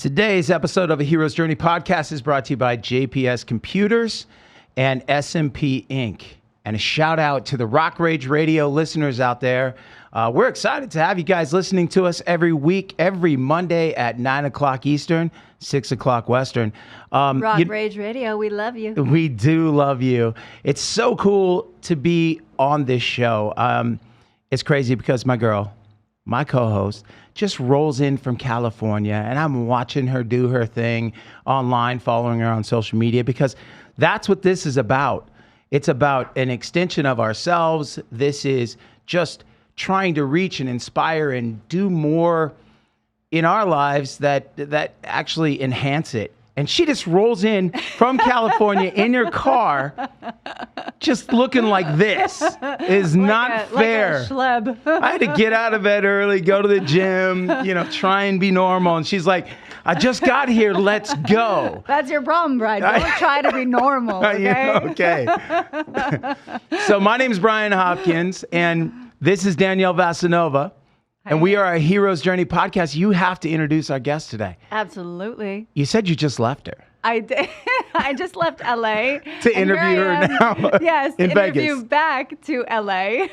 Today's episode of A Hero's Journey podcast is brought to you by JPS Computers and SMP Inc. And a shout out to the Rock Rage Radio listeners out there. We're excited to have you guys listening to us every week, every Monday at 9 o'clock Eastern, 6 o'clock Western. Rock Rage Radio, we love you. We do love you. It's so cool to be on this show. It's crazy because my girl, my co-host, just rolls in from California, and I'm watching her do her thing online, following her on social media, because that's what this is about. It's about an extension of ourselves. This is just trying to reach and inspire and do more in our lives that actually enhance it. And she just rolls in from California in her car, just looking like this. Is not fair. Like a schleb. I had to get out of bed early, go to the gym, try and be normal. And she's like, I just got here. Let's go. That's your problem, Bryan. Don't try to be normal, okay? Okay. So my name is Bryan Hopkins, and this is Danielle Vasanova. And we are a Hero's Journey podcast. You have to introduce our guest today. Absolutely. You said you just left her. I did. I just left LA. To interview her now. Yes, in interview Vegas. back to LA.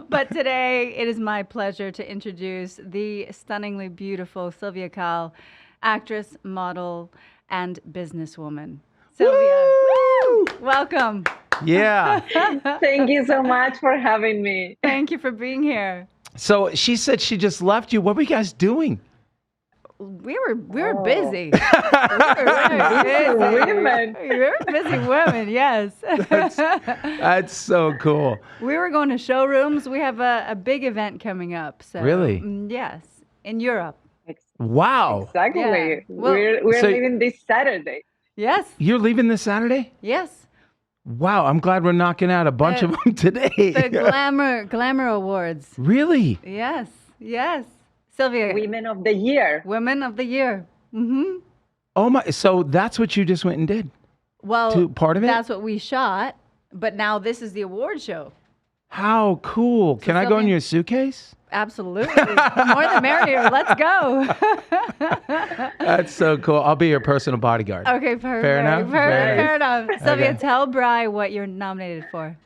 But today it is my pleasure to introduce the stunningly beautiful Silvia Kal, actress, model, and businesswoman. Silvia, woo! Welcome. Yeah. Thank you so much for having me. Thank you for being here. So she said she just left you. What were you guys doing? We were busy. We were very busy. Women. We were busy women, yes. That's so cool. We were going to showrooms. We have a big event coming up. So Really? Yes, in Europe. Wow. Exactly. Yeah. Well, we're So- leaving this Saturday. Yes, You're leaving this Saturday? yes. Wow. I'm glad we're knocking out a bunch of them today. The Glamour Awards. Really? Yes, yes. Silvia, Women of the Year. Women of the Year. Mm-hmm. Oh my. So that's what you just went and did? Well, Part of it? that's what we shot, but now this is the award show. How cool. Can I go in Sylvia- your suitcase? Absolutely. The more the merrier. Let's go. That's so cool. I'll be your personal bodyguard. Okay, perfect. Fair enough? Fair enough. Sylvia, Okay. tell Bri what you're nominated for.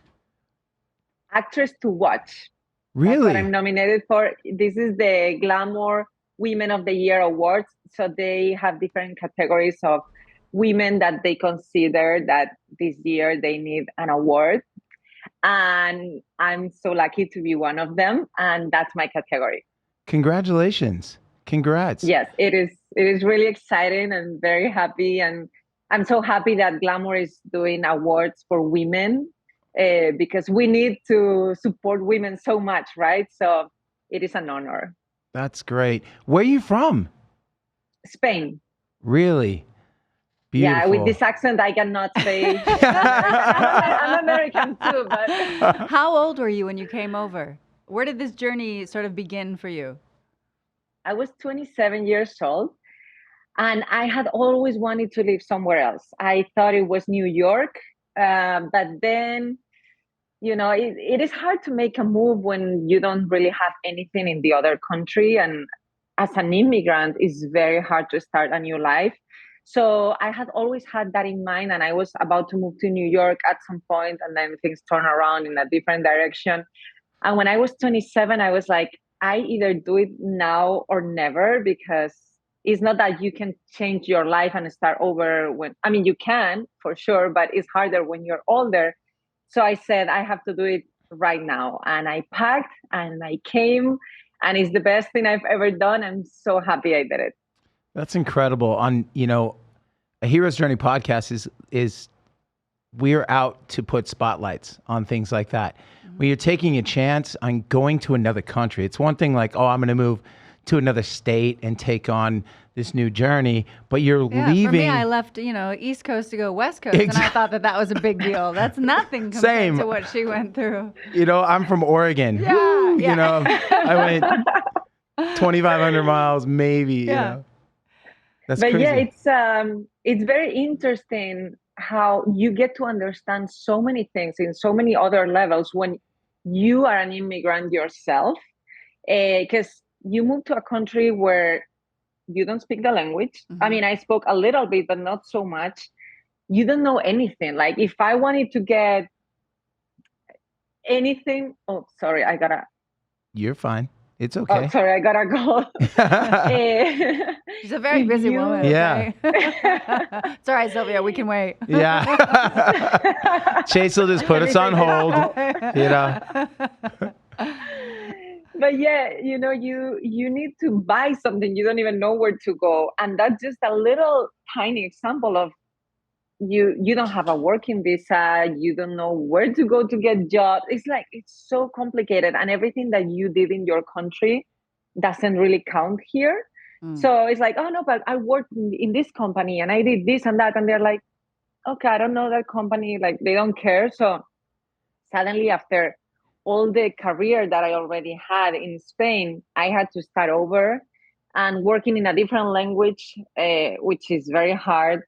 Actress to Watch. That's Really? what I'm nominated for. This is the Glamour Women of the Year Awards. So they have different categories of women that they consider that this year they need an award. And I'm so lucky to be one of them. And that's my category. Congratulations. Congrats. Yes, it is. It is really exciting and very happy. And I'm so happy that Glamour is doing awards for women because we need to support women so much, right? So it is an honor. That's great. Where are you from? Spain. Really? Beautiful. Yeah, with this accent, I cannot say. I'm American too, but How old were you when you came over? Where did this journey sort of begin for you? I was 27 years old. And I had always wanted to live somewhere else. I thought it was New York, but then, it is hard to make a move when you don't really have anything in the other country. And as an immigrant, it's very hard to start a new life. So I had always had that in mind, and I was about to move to New York at some point, and then things turned around in a different direction. And when I was 27, I was like, I either do it now or never, because it's not that you can change your life and start over you can for sure, but it's harder when you're older. So I said, I have to do it right now. And I packed and I came, and it's the best thing I've ever done. I'm so happy I did it. That's incredible. A Hero's Journey podcast is we're out to put spotlights on things like that. When you're taking a chance on going to another country, it's one thing like, I'm going to move to another state and take on this new journey, but you're leaving. For me, I left, East Coast to go West Coast, and I thought that was a big deal. That's nothing compared Same. to what she went through. I'm from Oregon. Yeah, Woo! yeah. I went 2,500 miles, maybe. That's But crazy. yeah, it's very interesting how you get to understand so many things in so many other levels when you are an immigrant yourself, because you move to a country where you don't speak the language. I Mhm. mean, I spoke a little bit, but not so much. You don't know anything. Like if I wanted to get anything, oh, sorry, I gotta, You're fine. It's oh, okay. sorry, I gotta go. She's a very If busy woman, you, Yeah. okay? It's all right, Sylvia. We can wait. Yeah. Chase will just put let me us on take this hold. call. You know. But yeah, you need to buy something, you don't even know where to go, and that's just a little tiny example of you don't have a working visa, you don't know where to go to get jobs. It's like it's so complicated, and everything that you did in your country doesn't really count here. Mm. So it's like, oh no, but I worked in this company and I did this and that, and they're like, okay, I don't know that company, like they don't care. So suddenly, after all the career that I already had in Spain, I had to start over and working in a different language, which is very hard.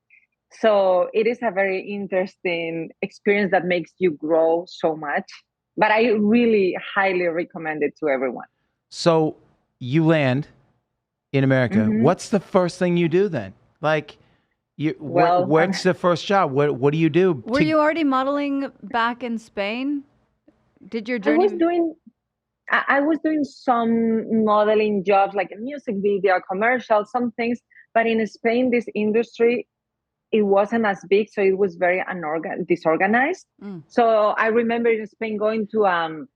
So it is a very interesting experience that makes you grow so much. But I really highly recommend it to everyone. So you land in America. Hmm. What's the first thing you do then? Like, Well, where's the first job? What do you do? Were you already modeling back in Spain? Did your I was journey? doing I was doing some modeling jobs, like a music video, commercial, some things. But in Spain, this industry, it wasn't as big, so it was very disorganized. Mm. So I remember in Spain going to an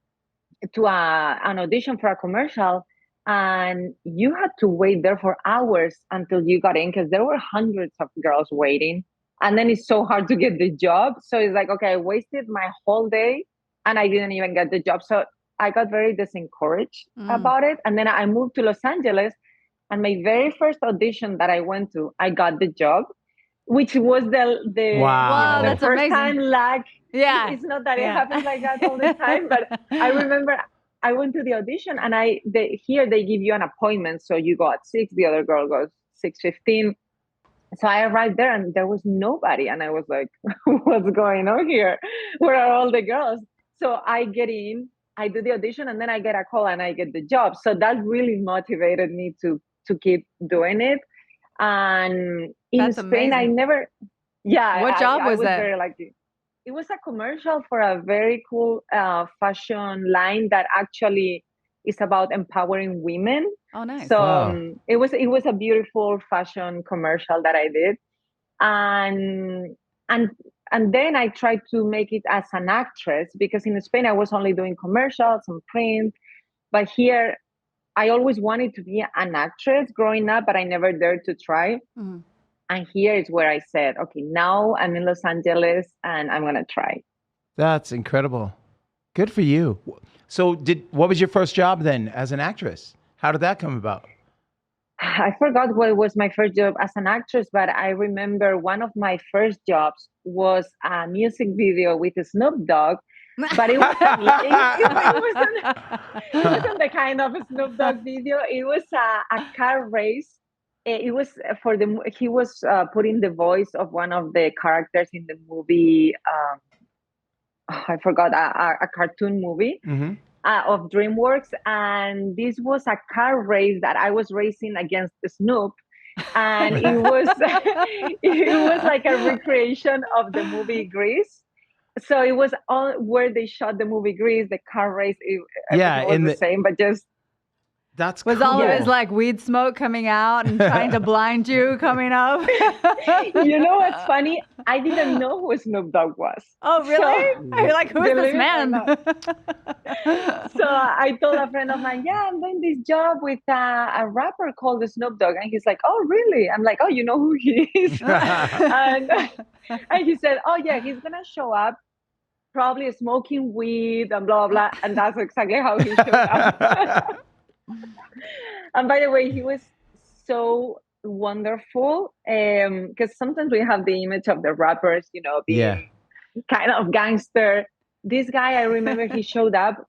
audition for a commercial, and you had to wait there for hours until you got in because there were hundreds of girls waiting, and then it's so hard to get the job. So it's like, okay, I wasted my whole day and I didn't even get the job. So I got very disencouraged Mm. about it, and then I moved to Los Angeles, and my very first audition that I went to, I got the job, which was Wow, the Wow. that's first amazing. time. Like Yeah. it's not that it Yeah. happens like that all the time, but I remember I went to the audition, and here they give you an appointment, so you go at 6, the other girl goes 6:15. So I arrived there and there was nobody, and I was like, what's going on here? Where are all the girls? So I get in, I do the audition, and then I get a call and I get the job. So that really motivated me to keep doing it. And in That's Spain, I amazing. never, yeah, What job I was was that? very lucky. It was a commercial for a very cool fashion line that actually is about empowering women. Oh, nice. So Wow. it was a beautiful fashion commercial that I did, and and and then I tried to make it as an actress, because in Spain I was only doing commercials and print, but here I always wanted to be an actress growing up, but I never dared to try. Mhm. And here is where I said, okay, now I'm in Los Angeles and I'm gonna try. That's incredible. Good for you. So what was your first job then as an actress? How did that come about? I forgot what was my first job as an actress, but I remember one of my first jobs was a music video with Snoop Dogg, but it wasn't it wasn't the kind of Snoop Dogg video. It was a car race. It was he was putting the voice of one of the characters in the movie. I forgot, a cartoon movie Hmm. of DreamWorks, and this was a car race that I was racing against Snoop, and it was it was like a recreation of the movie Grease. So it was all where they shot the movie Grease, the car race, Yeah, everything was in the the same, but just that's Was all of yeah. his cool. like weed smoke coming out and trying to blind you coming up? You know what's funny? I didn't know who Snoop Dogg was. Oh, So really? You're like, who is this believe it or man? not. So I told a friend of mine, yeah, I'm doing this job with a rapper called Snoop Dogg. And he's like, oh, really? I'm like, oh, you know who he is? And, and he said, oh, yeah, he's going to show up probably smoking weed and blah, blah. And that's exactly how he showed up. And by the way, he was so wonderful, because sometimes we have the image of the rappers, Yeah. being kind of gangster. This guy, I remember he showed up,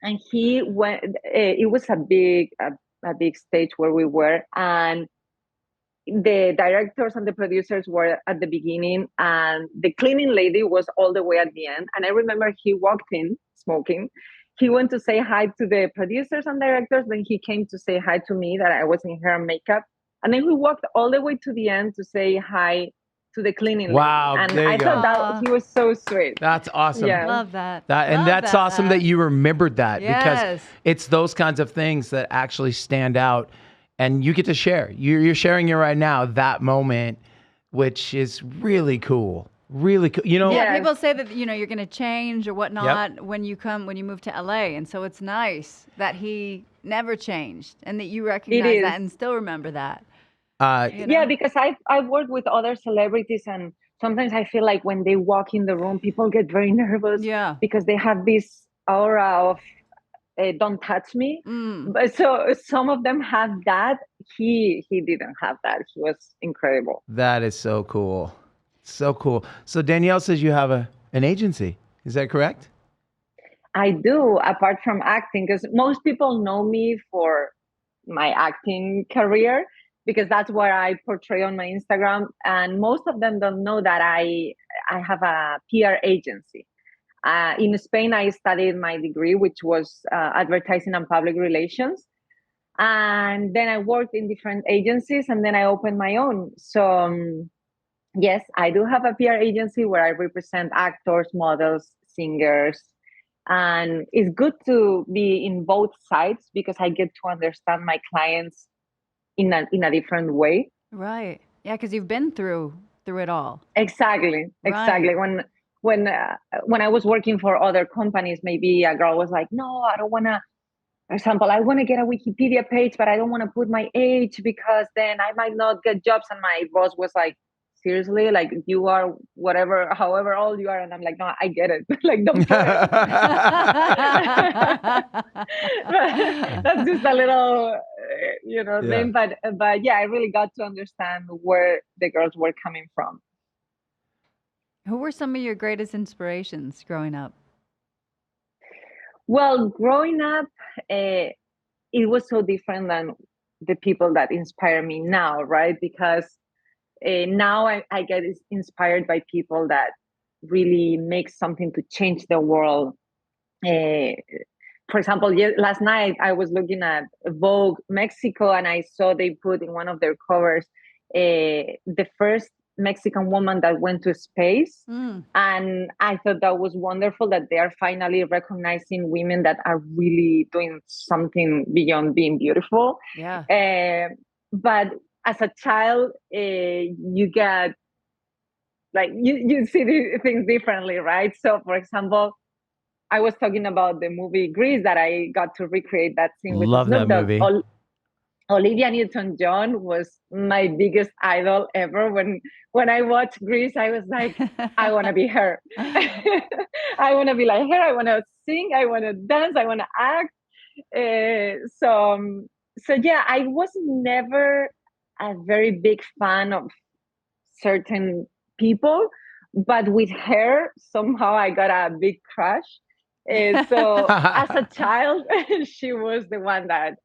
and he went. It was a big stage where we were, and the directors and the producers were at the beginning, and the cleaning lady was all the way at the end. And I remember he walked in smoking. He went to say hi to the producers and directors. Then he came to say hi to me, that I was in hair and makeup. And then we walked all the way to the end to say hi to the cleaning lady. Wow, And there you I go. thought that he was so sweet. That's awesome. Yeah. Love that. And Love that's awesome that you remembered that because Yes. it's those kinds of things that actually stand out and you get to share. You're sharing it right now, that moment, which is really cool. Really cool. You know, Yeah, Yes. people say that you're going to change or whatnot when you move to LA, and so it's nice that he never changed and that you recognize is. that and still remember that. You know? Yeah, because I've worked with other celebrities, and sometimes I feel like when they walk in the room, people get very nervous Yeah. because they have this aura of "don't touch me." But so some of them have that. He didn't have that. He was incredible. that is so cool. So cool. So Danielle says you have an agency. Is that correct? I do, apart from acting, because most people know me for my acting career because that's what I portray on my Instagram, and most of them don't know that I have a PR agency. In Spain, I studied my degree, which was advertising and public relations, and then I worked in different agencies, and then I opened my own. So yes, I do have a PR agency where I represent actors, models, singers, and it's good to be in both sides because I get to understand my clients in a different way. Right. Yeah, because you've been through it all. Exactly. Right. When I was working for other companies, maybe a girl was like, "No, I don't want to." For example, I want to get a Wikipedia page, but I don't want to put my age because then I might not get jobs. And my boss was like, "Seriously, like you are whatever, however old you are," and I'm like, "No, I get it. Like, don't put it." That's just a little, thing. But yeah, I really got to understand where the girls were coming from. Who were some of your greatest inspirations growing up? Well, growing up, it was so different than the people that inspire me now, right? Because now I get inspired by people that really make something to change the world. For example, last night I was looking at Vogue Mexico, and I saw they put in one of their covers the first Mexican woman that went to space. And I thought that was wonderful that they are finally recognizing women that are really doing something beyond being beautiful. Yeah. But as a child, you get like you see the things differently, right? So, for example, I was talking about the movie Grease that I got to recreate that scene with Love Snoop that Dogg. movie. Olivia Newton-John was my biggest idol ever. When I watched Grease, I was like, I want to be her. I want to be like her. I want to sing. I want to dance. I want to act. So yeah, I was never a very big fan of certain people, but with her, somehow I got a big crush. So as a child, she was the one that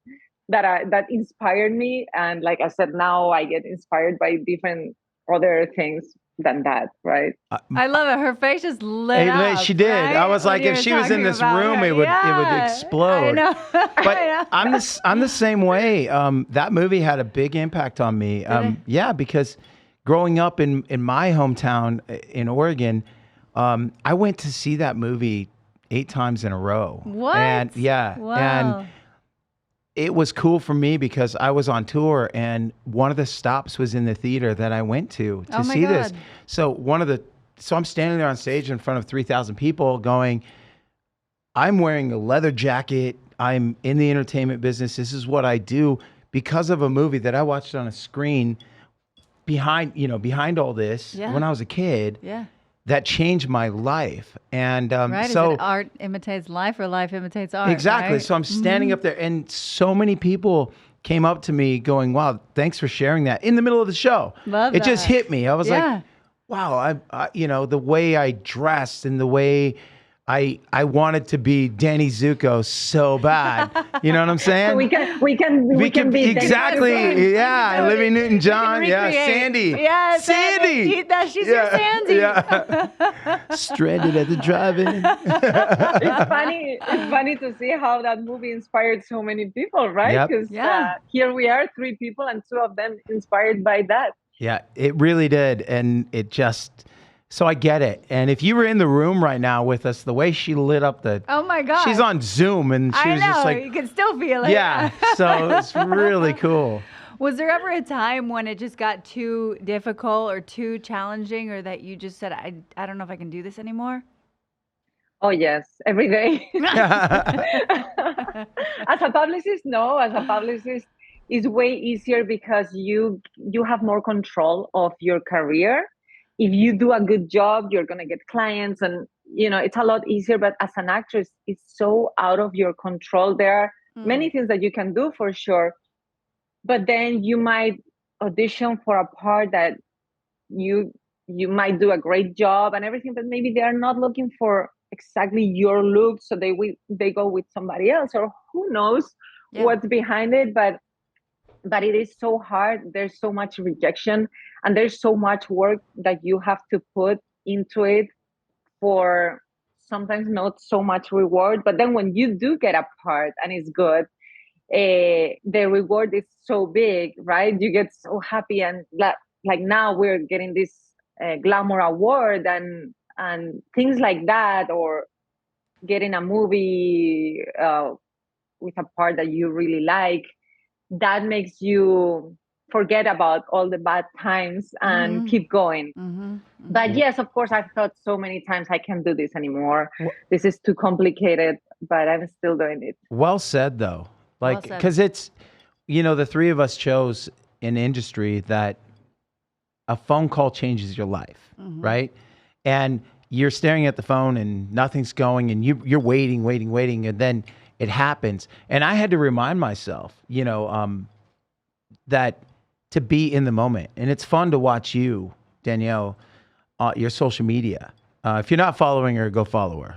inspired me, and like I said, now I get inspired by different other things than that, right? I love it. Her face just lit up. She did. Right? I was like, When if you she were was in talking this about room, her. it would Yeah, explode. I know. But I know. I'm the same way. That movie had a big impact on me. Yeah, because growing up in my hometown in Oregon, I went to see that movie 8 times in a row. What? And yeah, Wow. and it was cool for me because I was on tour and one of the stops was in the theater that I went to Oh my see this. God. So I'm standing there on stage in front of 3,000 people going, I'm wearing a leather jacket. I'm in the entertainment business. This is what I do because of a movie that I watched on a screen behind all this Yeah. when I was a kid. Yeah. That changed my life. And Right. so Is it art imitates life or life imitates art? exactly. Right? So I'm standing up there and so many people came up to me going, wow, thanks for sharing that in the middle of the show. Love it just that. hit me. I was Yeah. like, wow, the way I dressed and the way I wanted to be Danny Zuko so bad. You know what I'm saying? So we can be exactly. Yeah, Olivia Newton-John. Yeah, recreate. Sandy. Yeah, Sandy. She's your Sandy. Yeah. Stranded at the drive-in. It's funny to see how that movie inspired so many people, right? Yep. Because Yeah. here we are, 3 people, and 2 of them inspired by that. Yeah, it really did, and it just. So I get it. And if you were in the room right now with us, the way she lit up the. Oh my God. She's on Zoom, and she I was know. just like. You can still feel it. Yeah. So it's really cool. Was there ever a time when it just got too difficult or too challenging, or that you just said, I don't know if I can do this anymore? Oh yes, every day. As a publicist, no. As a publicist, it's way easier because you have more control of your career. If you do a good job, you're gonna get clients, and it's a lot easier. But as an actress, it's so out of your control. There are many things that you can do for sure, but then you might audition for a part that you might do a great job and everything, but maybe they are not looking for exactly your look, so they go with somebody else, or who knows what's behind it. But it is so hard. There's so much rejection, and there's so much work that you have to put into it for sometimes not so much reward. But then when you do get a part and it's good, the reward is so big, right? You get so happy, and like now we're getting this Glamour award and things like that, or getting a movie with a part that you really like. That makes you forget about all the bad times and keep going. But yes, of course, I've thought so many times, I can't do this anymore. This is too complicated, but I'm still doing it. Well said, though. Like, because it's, the 3 of us chose an industry that a phone call changes your life, right? And you're staring at the phone and nothing's going, and you're waiting, and then it happens. And I had to remind myself, that to be in the moment. And it's fun to watch you, Danielle, your social media. If you're not following her, go follow her.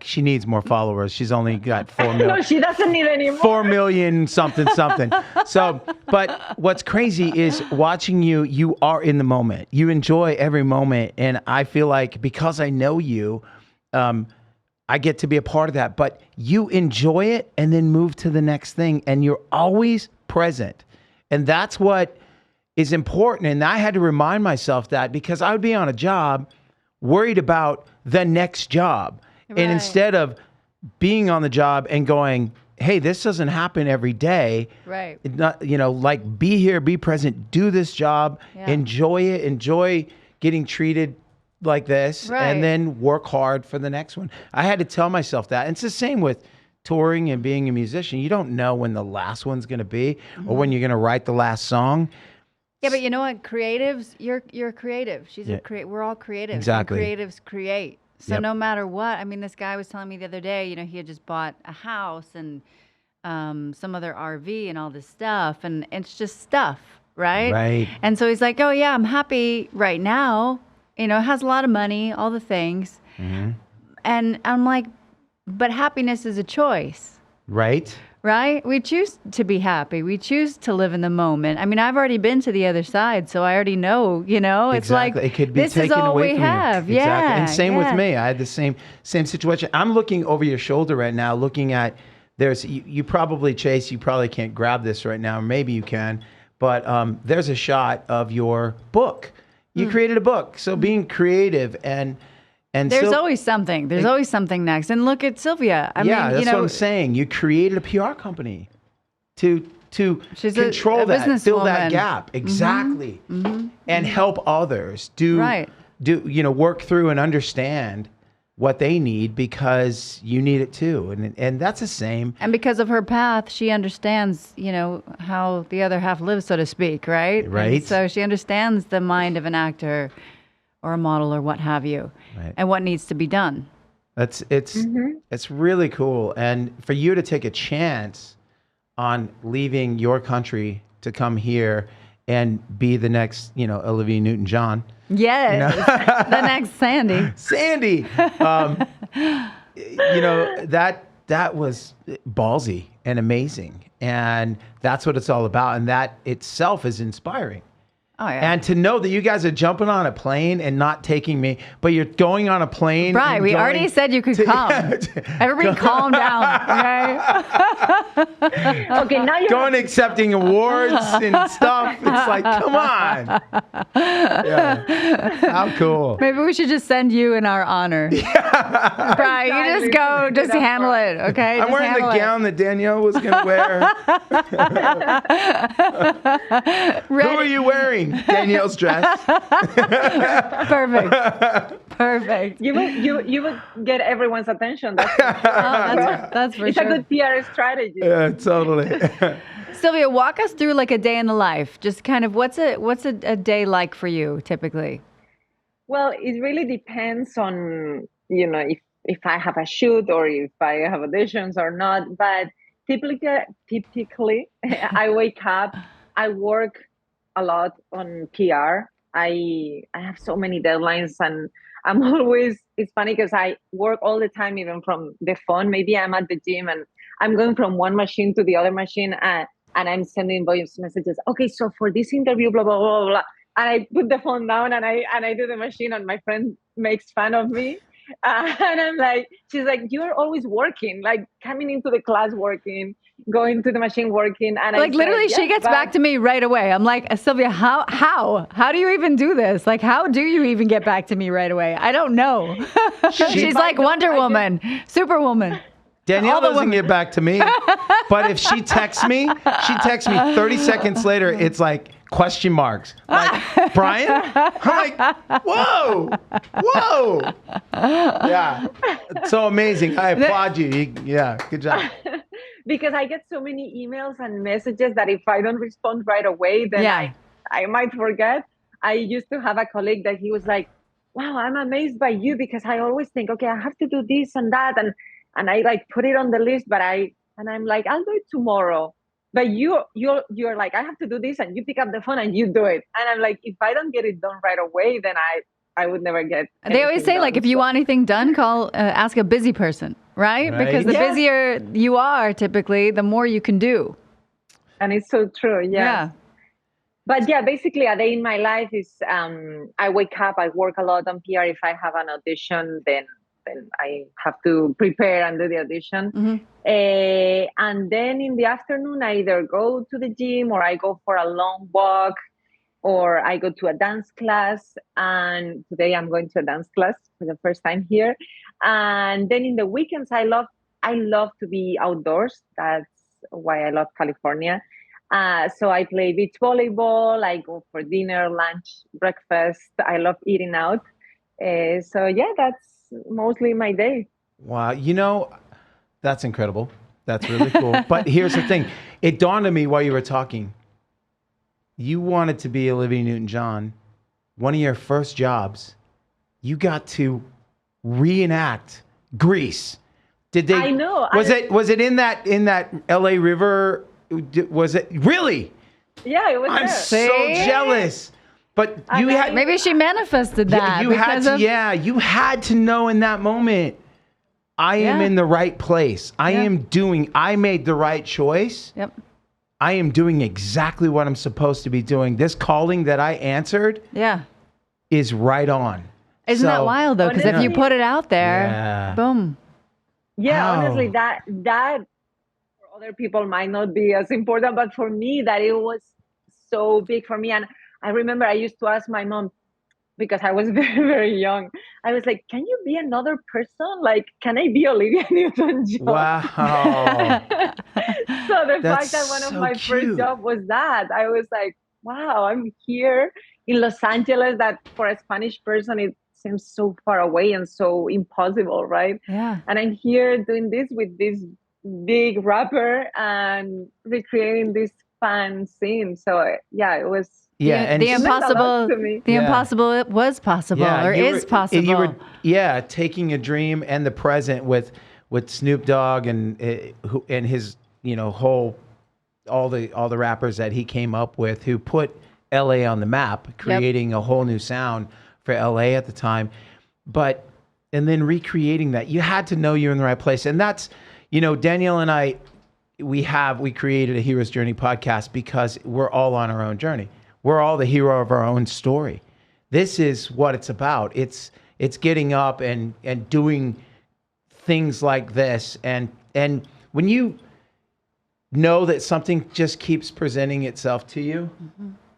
She needs more followers. She's only got 4 million. No, she doesn't need any more. 4 million something. So, but what's crazy is watching you are in the moment. You enjoy every moment. And I feel like because I know you, I get to be a part of that. But you enjoy it and then move to the next thing. And you're always present. And that's what is important. And I had to remind myself that, because I would be on a job worried about the next job. Right. And instead of being on the job and going, hey, this doesn't happen every day. Right. Not, like, be here, be present, do this job, enjoy it, enjoy getting treated like this, and then work hard for the next one. I had to tell myself that. And it's the same with touring and being a musician. You don't know when the last one's going to be or when you're going to write the last song. Yeah, but you know what? Creatives, you're creative. We're all creatives. Exactly. And creatives create. So no matter what, I mean, this guy was telling me the other day, he had just bought a house and some other RV and all this stuff, and it's just stuff, right? Right. And so he's like, oh yeah, I'm happy right now. It has a lot of money, all the things. And I'm like, but happiness is a choice. Right. Right? We choose to be happy. We choose to live in the moment. I mean, I've already been to the other side, so I already know, it's like, it could be this taken is all away we from have. You. Yeah. Exactly. And same with me. I had the same situation. I'm looking over your shoulder right now, looking at, you probably, Chase, you probably can't grab this right now, or maybe you can, but there's a shot of your book. You created a book. So being creative and there's always something. There's always something next. And look at Silvia. I mean, that's what I'm saying. You created a PR company to control that, fill that gap. Exactly. And help others work through and understand what they need, because you need it too. And that's the same. And because of her path, she understands, how the other half lives, so to speak, right? Right. And so she understands the mind of an actor or a model or what have you, and what needs to be done. It's really cool. And for you to take a chance on leaving your country to come here and be the next, Olivia Newton-John. Yes, the next Sandy. Sandy, that was ballsy and amazing. And that's what it's all about. And that itself is inspiring. Oh, yeah. And to know that you guys are jumping on a plane and not taking me, but you're going on a plane. Right, we already said you could come. Everybody calm down, okay? Okay, now you're going accepting awards and stuff. It's like, come on. Yeah. How cool. Maybe we should just send you in our honor. Yeah. Brian, you just go, just handle it, okay? I'm just wearing the gown that Danielle was going to wear. Who are you wearing? Danielle's dress. Perfect. You would get everyone's attention. That's for sure. That's for it's sure. a good PR strategy. Yeah, totally. Sylvia, walk us through like a day in the life. Just kind of what's a day like for you typically? Well, it really depends on if I have a shoot or if I have auditions or not. But typically, I wake up, I work a lot on PR. I have so many deadlines, and I'm always, it's funny because I work all the time, even from the phone. Maybe I'm at the gym and I'm going from one machine to the other machine, and I'm sending voice messages. Okay, so for this interview, blah, blah, blah, blah. And I put the phone down and I do the machine, and my friend makes fun of me. And I'm like, she's like, you're always working, like coming into the class working, going to the machine working. And like literally she gets back to me right away. I'm like, Sylvia, how do you even do this? Like, how do you even get back to me right away? I don't know. She's like Wonder Woman, Superwoman. Danielle doesn't get back to me, but if she texts me 30 seconds later, it's like question marks. Like, Brian? I'm like, whoa. Yeah. It's so amazing. I applaud you. Yeah, good job. Because I get so many emails and messages that if I don't respond right away, then I might forget. I used to have a colleague that he was like, wow, I'm amazed by you, because I always think, okay, I have to do this and that. And I like put it on the list, but I'm like, I'll do it tomorrow. But you're like, I have to do this, and you pick up the phone and you do it. And I'm like, if I don't get it done right away, then I would never get. They always say, like, if you want anything done, ask a busy person, right? Because the busier you are, typically, the more you can do. And it's so true. Yeah. But yeah, basically a day in my life is I wake up, I work a lot on PR. If I have an audition, then I have to prepare and do the audition. Mm-hmm. And then in the afternoon, I either go to the gym, or I go for a long walk, or I go to a dance class. And today I'm going to a dance class for the first time here. And then in the weekends, I love to be outdoors. That's why I love California. So I play beach volleyball. I go for dinner, lunch, breakfast. I love eating out. So yeah, that's mostly my day. Wow. That's incredible. That's really cool. But here's the thing. It dawned on me while you were talking. You wanted to be Olivia Newton-John. One of your first jobs, you got to reenact Grease. Did they? I know. Was it in that LA River? Was it really? Yeah, it was. I'm so jealous. But maybe she manifested that. You had to know in that moment, I am in the right place. I made the right choice. Yep. I am doing exactly what I'm supposed to be doing. This calling that I answered is right on. Isn't that wild though? Because if you put it out there, boom. Yeah, honestly, that for other people might not be as important, but for me, that it was so big for me. And I remember I used to ask my mom, because I was very, very young. I was like, can you be another person? Like, can I be Olivia Newton-John? Wow. So the fact that one of my first jobs was that, I was like, wow, I'm here in Los Angeles, that for a Spanish person, it seems so far away and so impossible, right? Yeah. And I'm here doing this with this big rapper and recreating this fun scene. So yeah, it was. Yeah, and the impossible it was possible, or is possible. You were, taking a dream and the present with Snoop Dogg and his all the rappers that he came up with, who put LA on the map, creating a whole new sound for LA at the time. And then recreating that, you had to know you're in the right place. And that's, Danielle and I, we created a Hero's Journey podcast because we're all on our own journey. We're all the hero of our own story. This is what it's about. It's getting up and doing things like this. And when you know that something just keeps presenting itself to you,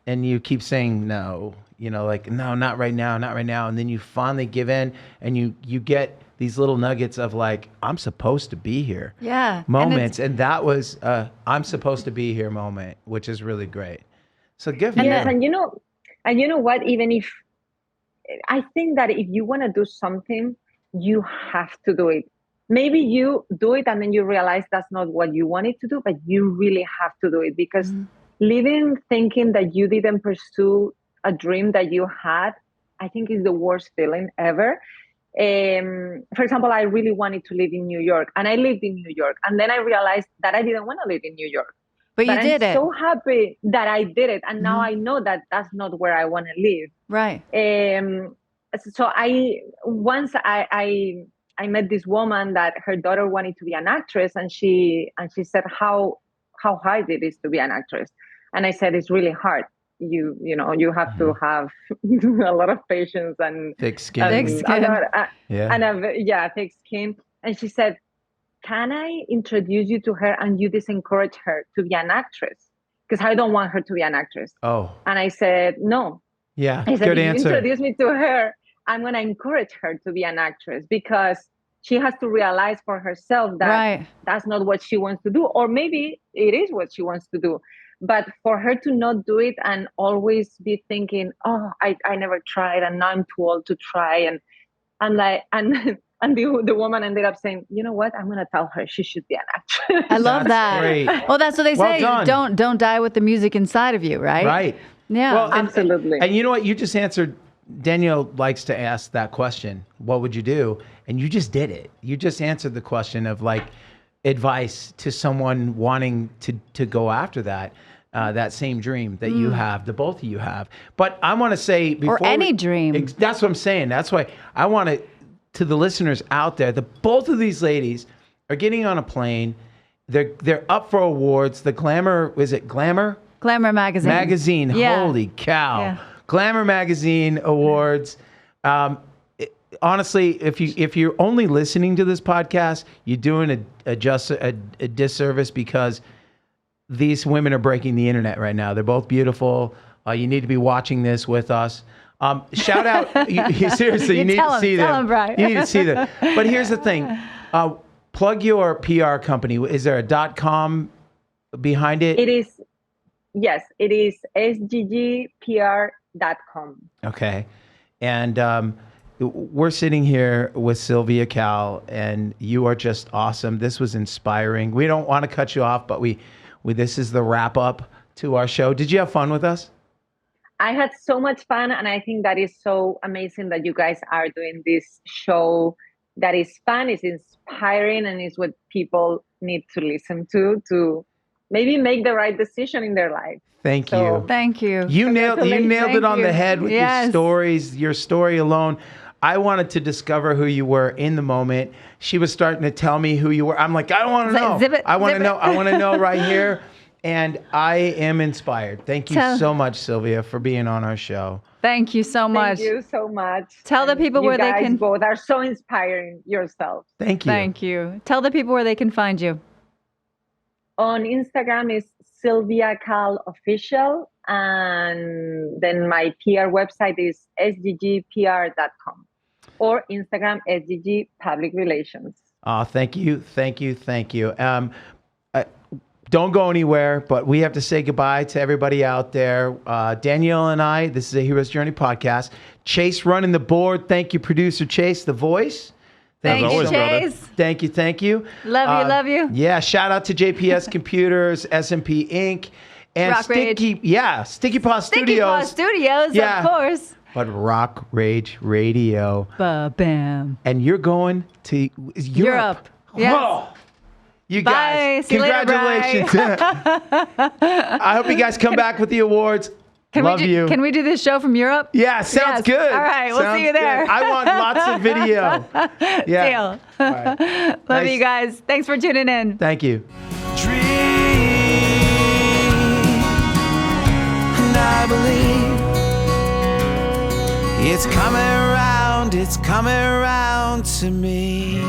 and you keep saying no, no, not right now, not right now. And then you finally give in, and you get these little nuggets of like, I'm supposed to be here. Yeah. Moments. And that was I'm supposed to be here moment, which is really great. So give me. Yes, and you know what? Even if I think that if you want to do something, you have to do it. Maybe you do it and then you realize that's not what you wanted to do, but you really have to do it, because living thinking that you didn't pursue a dream that you had, I think is the worst feeling ever. For example, I really wanted to live in New York, and I lived in New York, and then I realized that I didn't want to live in New York. But you did I'm it. so happy that I did it, and now I know that that's not where I want to live. Right. So once I met this woman that her daughter wanted to be an actress, and she said how hard it is to be an actress, and I said it's really hard. You have to have a lot of patience and thick skin. Thick skin. Thick skin. And she said, can I introduce you to her and you disencourage her to be an actress? Because I don't want her to be an actress. Oh. And I said, no. Yeah, I said, good if answer. you introduce me to her, I'm going to encourage her to be an actress, because she has to realize for herself that that's not what she wants to do. Or maybe it is what she wants to do. But for her to not do it and always be thinking, oh, I never tried, and now I'm too old to try. And I'm like, and the woman ended up saying, you know what? I'm going to tell her she should be an actress. I love that. Great. Well, that's what they Well say. done. Don't die with the music inside of you, right? Right. Yeah. Well, absolutely. And you know what? You just answered. Danielle likes to ask that question. What would you do? And you just did it. You just answered the question of like advice to someone wanting to go after that. That same dream that you have, the both of you have. But I want to say before or any dream. That's what I'm saying. That's why I want to the listeners out there, the both of these ladies are getting on a plane. They're up for awards. The Glamour, is it Glamour? Glamour magazine. Yeah. Holy cow. Yeah. Glamour magazine awards. Honestly, if you're only listening to this podcast, you're doing a disservice, because these women are breaking the internet right now. They're both beautiful. You need to be watching this with us. Shout out. Seriously, you need to see them. Tell them, Brian. You need to see them. But here's the thing. Plug your PR company. Is there a .com behind it? It is. Yes, it is sggpr.com. Okay. And we're sitting here with Silvia Kal, and you are just awesome. This was inspiring. We don't want to cut you off, but this is the wrap up to our show. Did you have fun with us? I had so much fun, and I think that is so amazing that you guys are doing this show that is fun, is inspiring, and is what people need to listen to maybe make the right decision in their life. Thank you. Thank you. You nailed it on the head with Yes. your stories, your story alone. I wanted to discover who you were in the moment. She was starting to tell me who you were. I'm like, I don't want to know. Zip it, I want to zip know. it. I want to know right here. And I am inspired. Thank you so much, Silvia, for being on our show. Thank you so much. Thank you so much. Tell the people where they can. You guys both are so inspiring yourselves. Thank you. Thank you. Tell the people where they can find you. On Instagram is Silvia Kal Official, and then my PR website is sggpr.com, or Instagram SGG Public Relations. Thank you. Don't go anywhere, but we have to say goodbye to everybody out there. Danielle and I, this is a Hero's Journey podcast. Chase running the board. Thank you, producer Chase, the voice. Thank you, always, brother. Chase. Thank you. Love you. Yeah, shout out to JPS Computers, S&P Inc., and Rock Rage. Sticky Paw Sticky Paw Studios. Studios, Yeah. of course. But Rock Rage Radio. Ba-bam. And you're going to Europe. Yes. Whoa. You Bye. guys, See you later, congratulations. I hope you guys come back with the awards. Love you. Can we do this show from Europe? Yeah, sounds Yes. good. All right, we'll see you there. Good. I want lots of video. Yeah. Deal. All right. Love Nice. you guys. Thanks for tuning in. Thank you. Dream, and I believe it's coming around to me.